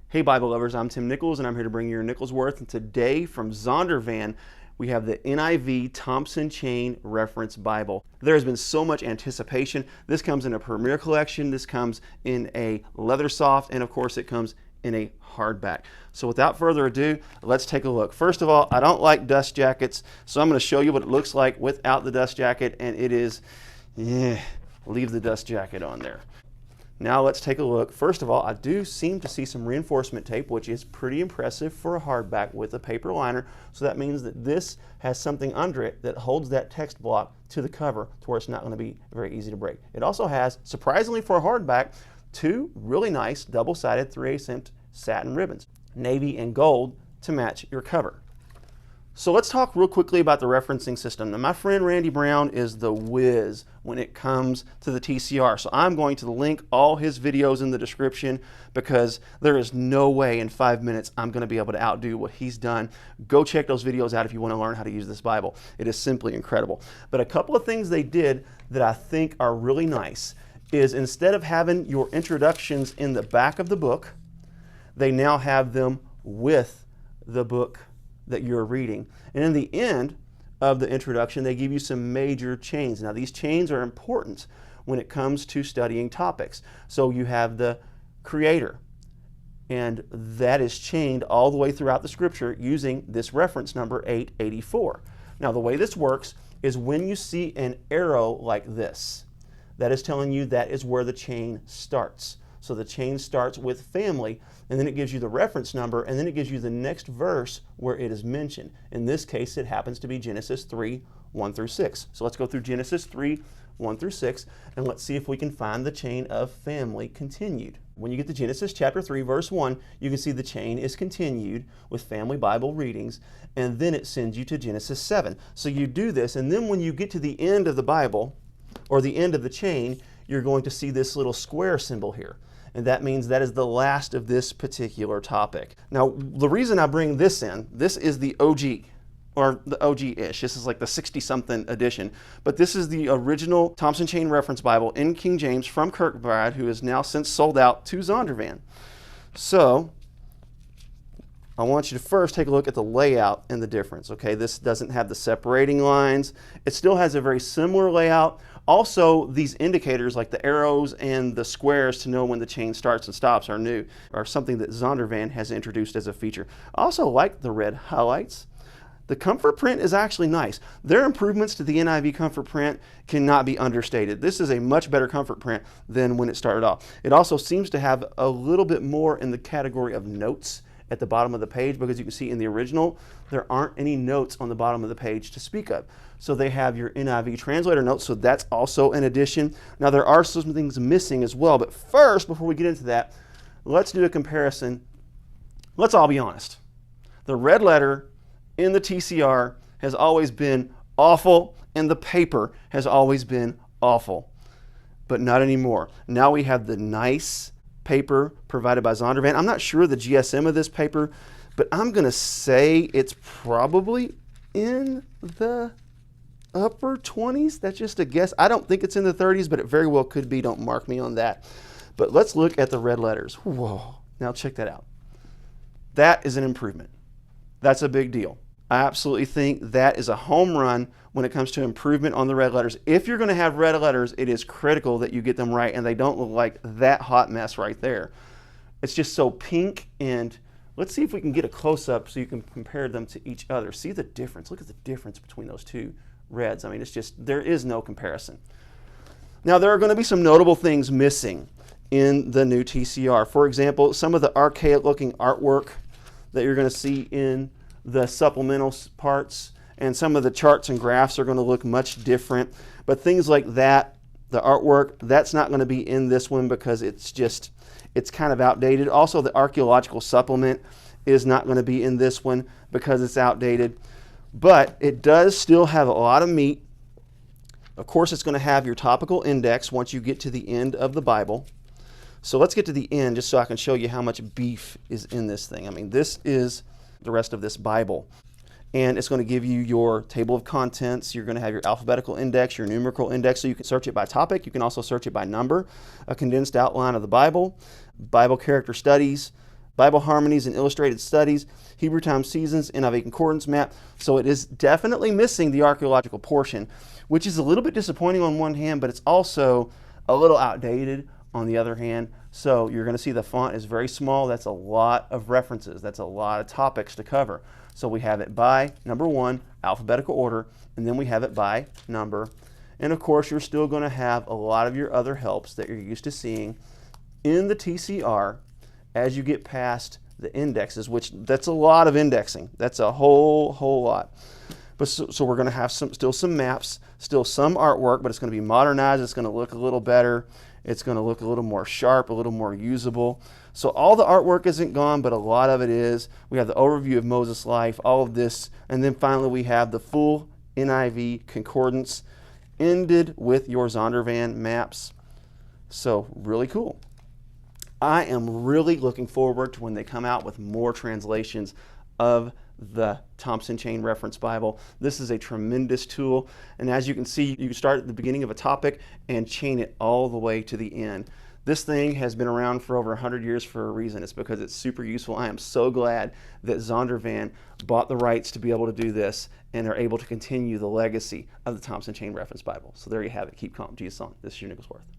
Hey Bible lovers, I'm Tim Nichols and I'm here to bring you your Nichols Worth. And today from Zondervan, we have the NIV Thompson Chain Reference Bible. There has been so much anticipation. This comes in a Premier collection, this comes in a Leathersoft, and of course it comes in a hardback. So without further ado, let's take a look. First of all, I don't like dust jackets, so I'm going to show you what it looks like without the dust jacket, and it is, leave the dust jacket on there. Now let's take a look. First of all, I do seem to see some reinforcement tape, which is pretty impressive for a hardback with a paper liner. So that means that this has something under it that holds that text block to the cover to where it's not going to be very easy to break. It also has, surprisingly for a hardback, two really nice double-sided 3/8" satin ribbons, navy and gold, to match your cover. So let's talk real quickly about the referencing system. Now my friend Randy Brown is the whiz when it comes to the TCR. So I'm going to link all his videos in the description because there is no way in 5 minutes I'm going to be able to outdo what he's done. Go check those videos out if you want to learn how to use this Bible. It is simply incredible. But a couple of things they did that I think are really nice is instead of having your introductions in the back of the book, they now have them with the book that you're reading. And in the end of the introduction, they give you some major chains. Now these chains are important when it comes to studying topics. So you have the Creator, and that is chained all the way throughout the scripture using this reference number 884. Now the way this works is when you see an arrow like this, that is telling you that is where the chain starts. So the chain starts with family, and then it gives you the reference number, and then it gives you the next verse where it is mentioned. In this case, it happens to be Genesis 3, 1 through 6. So let's go through Genesis 3, 1 through 6, and let's see if we can find the chain of family continued. When you get to Genesis chapter 3, verse 1, you can see the chain is continued with family Bible readings, and then it sends you to Genesis 7. So you do this, and then when you get to the end of the Bible, or the end of the chain, you're going to see this little square symbol here. And that means that is the last of this particular topic. Now, the reason I bring this in, this is the OG, or the OG-ish. This is like the 60-something edition. But this is the original Thompson Chain Reference Bible in King James from Kirkbride, who is now since sold out to Zondervan. So, I want you to first take a look at the layout and the difference. Okay, this doesn't have the separating lines. It still has a very similar layout. Also, these indicators like the arrows and the squares to know when the chain starts and stops are new, are something that Zondervan has introduced as a feature. I also like the red highlights. The comfort print is actually nice. Their improvements to the NIV comfort print cannot be understated. This is a much better comfort print than when it started off. It also seems to have a little bit more in the category of notes at the bottom of the page, because you can see in the original there aren't any notes on the bottom of the page to speak of. So they have your NIV translator notes, so that's also an addition. Now there are some things missing as well, but first, before we get into that, let's do a comparison. Let's all be honest. The red letter in the TCR has always been awful, and the paper has always been awful, but not anymore. Now we have the nice paper provided by Zondervan. I'm not sure the GSM of this paper, but I'm going to say it's probably in the upper 20s. That's just a guess. I don't think it's in the 30s, but it very well could be. Don't mark me on that. But let's look at the red letters. Whoa. Now check that out. That is an improvement. That's a big deal. I absolutely think that is a home run when it comes to improvement on the red letters. If you're going to have red letters, it is critical that you get them right, and they don't look like that hot mess right there. It's just so pink, and let's see if we can get a close-up so you can compare them to each other. See the difference. Look at the difference between those two reds. I mean, it's just, there is no comparison. Now, there are going to be some notable things missing in the new TCR. For example, some of the archaic-looking artwork that you're going to see in the supplemental parts, and some of the charts and graphs are going to look much different. But things like that, the artwork, that's not going to be in this one because it's kind of outdated. Also, the archaeological supplement is not going to be in this one because it's outdated. But it does still have a lot of meat. Of course, it's going to have your topical index once you get to the end of the Bible. So let's get to the end just so I can show you how much beef is in this thing. I mean, this is the rest of this Bible. And it's going to give you your table of contents. You're going to have your alphabetical index, your numerical index, so you can search it by topic. You can also search it by number, a condensed outline of the Bible, Bible character studies, Bible Harmonies and Illustrated Studies, Hebrew Times Seasons, NIV Concordance Map. So it is definitely missing the archaeological portion, which is a little bit disappointing on one hand, but it's also a little outdated on the other hand. So you're going to see the font is very small. That's a lot of references. That's a lot of topics to cover. So we have it by number 1, alphabetical order, and then we have it by number. And of course, you're still going to have a lot of your other helps that you're used to seeing in the TCR as you get past the indexes, which that's a lot of indexing. That's a whole lot. But so we're going to have still some maps, still some artwork, but it's going to be modernized. It's going to look a little better. It's going to look a little more sharp, a little more usable. So all the artwork isn't gone, but a lot of it is. We have the overview of Moses' life, all of this, and then finally we have the full NIV concordance ended with your Zondervan maps. So really cool. I am really looking forward to when they come out with more translations of the Thompson Chain Reference Bible. This is a tremendous tool, and as you can see, you can start at the beginning of a topic and chain it all the way to the end. This thing has been around for over 100 years for a reason. It's because it's super useful. I am so glad that Zondervan bought the rights to be able to do this and are able to continue the legacy of the Thompson Chain Reference Bible. So there you have it. Keep calm. Jesus on. This is your Nicholsworth.